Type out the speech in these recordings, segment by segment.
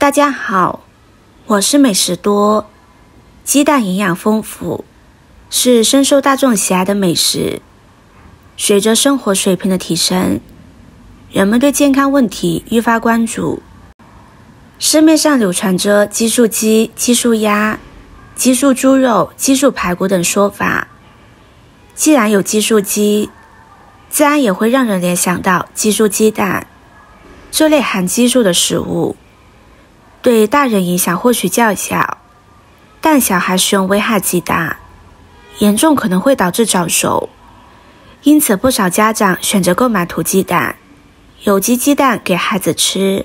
大家好，我是美食多。鸡蛋营养丰富，是深受大众喜爱的美食。随着生活水平的提升，人们对健康问题愈发关注。市面上流传着激素鸡、激素鸭、激素猪肉、激素排骨等说法。既然有激素鸡，自然也会让人联想到激素鸡蛋这类含激素的食物。对大人影响或许较小，但小孩使用危害极大，严重可能会导致早熟。因此不少家长选择购买土鸡蛋、有机鸡蛋给孩子吃。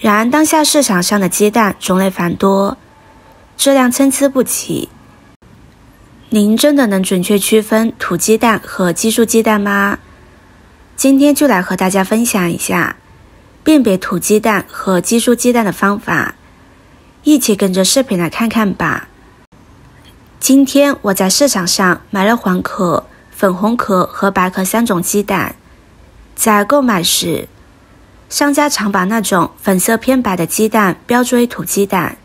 然而当下市场上的鸡蛋种类繁多，质量参差不齐。您真的能准确区分土鸡蛋和激素鸡蛋吗？今天就来和大家分享一下辨别土鸡蛋和激素鸡蛋的方法，一起跟着视频来看看吧。今天我在市场上买了黄壳、粉红壳和白壳3种鸡蛋。在购买时，商家常把那种粉色偏白的鸡蛋标注为土鸡蛋，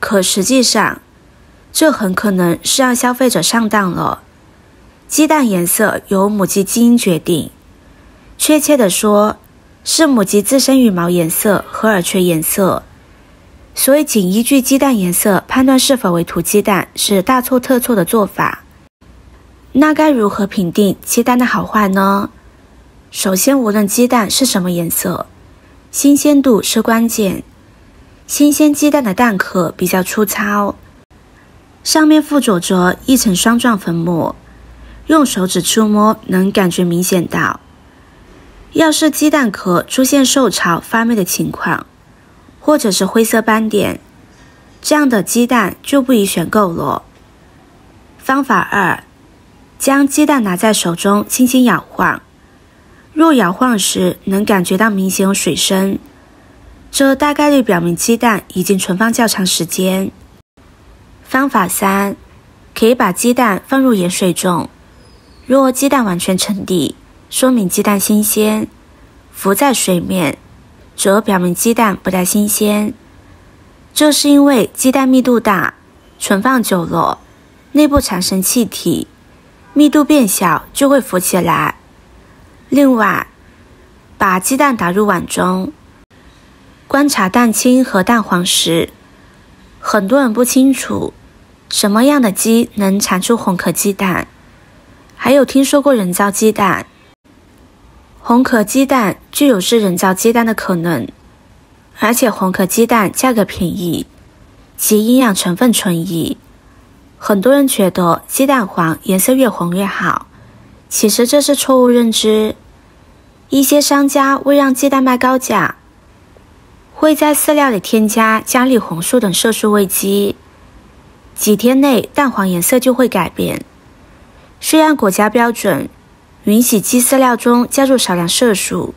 可实际上这很可能是让消费者上当了。鸡蛋颜色由母鸡基因决定，确切地说是母鸡自身羽毛颜色和耳垂颜色，所以仅依据鸡蛋颜色判断是否为土鸡蛋是大错特错的做法。那该如何评定鸡蛋的好坏呢？首先，无论鸡蛋是什么颜色，新鲜度是关键。新鲜鸡蛋的蛋壳比较粗糙，上面附着着一层霜状粉末，用手指触摸能感觉明显到。要是鸡蛋壳出现受潮发霉的情况，或者是灰色斑点，这样的鸡蛋就不宜选购了。方法2，将鸡蛋拿在手中轻轻摇晃，若摇晃时能感觉到明显有水声，这大概率表明鸡蛋已经存放较长时间。方法3，可以把鸡蛋放入盐水中，若鸡蛋完全沉底，说明鸡蛋新鲜；浮在水面，则表明鸡蛋不太新鲜。这是因为鸡蛋密度大，存放久了，内部产生气体，密度变小就会浮起来。另外，把鸡蛋打入碗中，观察蛋清和蛋黄时，很多人不清楚什么样的鸡能产出红壳鸡蛋，还有听说过人造鸡蛋。红壳鸡蛋具有是人造鸡蛋的可能，而且红壳鸡蛋价格便宜，其营养成分纯益。很多人觉得鸡蛋黄颜色越红越好，其实这是错误认知。一些商家为让鸡蛋卖高价，会在饲料里添加加利红素等色素喂鸡，几天内蛋黄颜色就会改变。虽然国家标准允许鸡饲料中加入少量色素，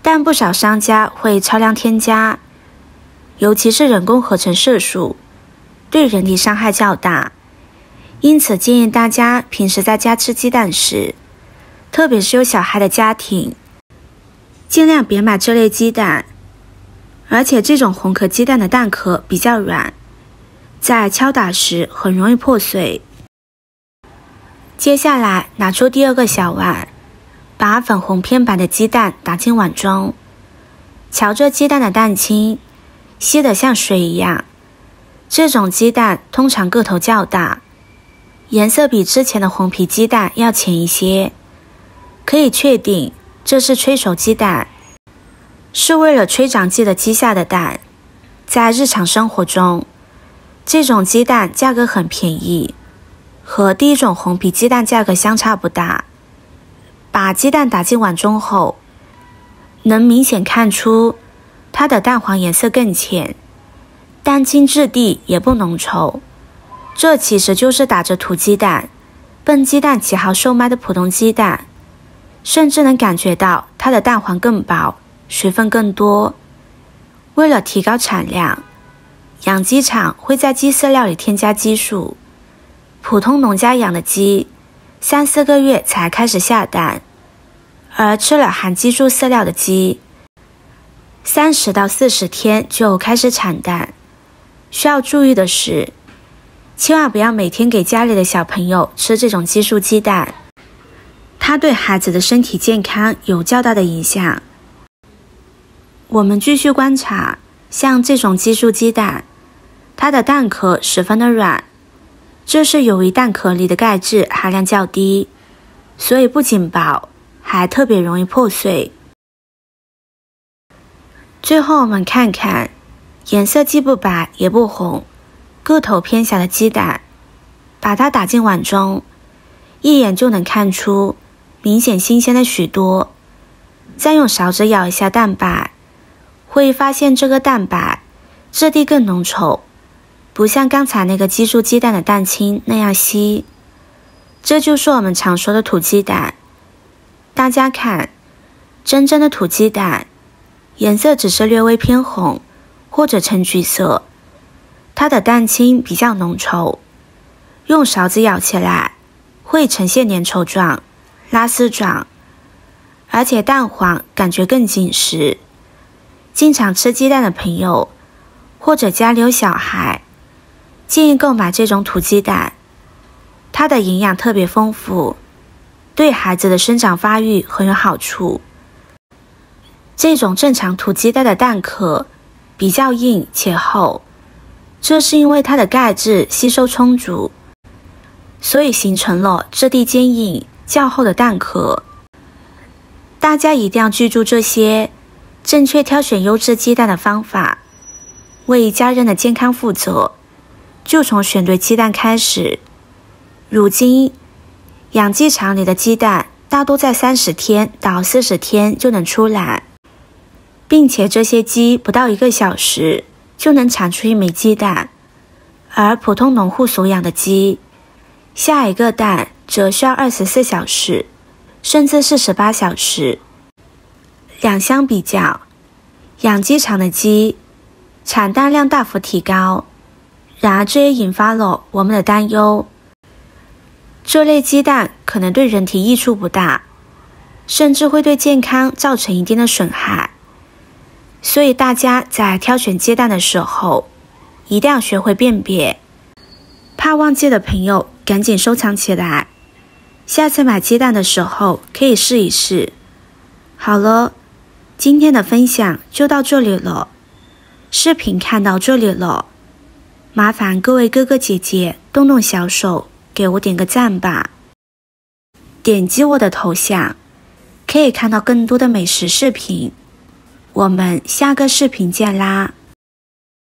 但不少商家会超量添加，尤其是人工合成色素，对人体伤害较大。因此建议大家平时在家吃鸡蛋时，特别是有小孩的家庭，尽量别买这类鸡蛋。而且这种红壳鸡蛋的蛋壳比较软，在敲打时很容易破碎。接下来拿出第2个小碗，把粉红偏白的鸡蛋打进碗中，瞧着鸡蛋的蛋清，稀得像水一样。这种鸡蛋通常个头较大，颜色比之前的红皮鸡蛋要浅一些，可以确定这是催熟鸡蛋，是为了催长鸡的鸡下的蛋。在日常生活中，这种鸡蛋价格很便宜，和第一种红皮鸡蛋价格相差不大。把鸡蛋打进碗中后，能明显看出它的蛋黄颜色更浅，蛋清质地也不浓稠。这其实就是打着土鸡蛋、笨鸡蛋旗号售卖的普通鸡蛋，甚至能感觉到它的蛋黄更薄，水分更多。为了提高产量，养鸡场会在鸡饲料里添加激素。普通农家养的鸡3-4个月才开始下蛋，而吃了含激素饲料的鸡30到40天就开始产蛋。需要注意的是，千万不要每天给家里的小朋友吃这种激素鸡蛋，它对孩子的身体健康有较大的影响。我们继续观察，像这种激素鸡蛋，它的蛋壳十分的软，这是由于蛋壳里的钙质含量较低，所以不仅薄，还特别容易破碎。最后我们看看颜色既不白也不红，个头偏小的鸡蛋，把它打进碗中，一眼就能看出明显新鲜了许多。再用勺子舀一下蛋白，会发现这个蛋白质地更浓稠，不像刚才那个激素鸡蛋的蛋清那样稀。这就是我们常说的土鸡蛋。大家看，真正的土鸡蛋颜色只是略微偏红或者呈橘色，它的蛋清比较浓稠，用勺子舀起来会呈现粘稠状、拉丝状，而且蛋黄感觉更紧实。经常吃鸡蛋的朋友或者家里有小孩，建议购买这种土鸡蛋，它的营养特别丰富，对孩子的生长发育很有好处。这种正常土鸡蛋的蛋壳比较硬且厚，这是因为它的钙质吸收充足，所以形成了质地坚硬、较厚的蛋壳。大家一定要记住这些，正确挑选优质鸡蛋的方法，为家人的健康负责，就从选对鸡蛋开始。如今，养鸡场里的鸡蛋大多在30天到40天就能出栏，并且这些鸡不到1个小时就能产出1枚鸡蛋，而普通农户所养的鸡，下一个蛋则需要24小时，甚至是18小时。两相比较，养鸡场的鸡产蛋量大幅提高，然而这也引发了我们的担忧。这类鸡蛋可能对人体益处不大，甚至会对健康造成一定的损害。所以大家在挑选鸡蛋的时候，一定要学会辨别。怕忘记的朋友赶紧收藏起来，下次买鸡蛋的时候可以试一试。好了，今天的分享就到这里了。视频看到这里了，麻烦各位哥哥姐姐动动小手给我点个赞吧。点击我的头像，可以看到更多的美食视频。我们下个视频见啦！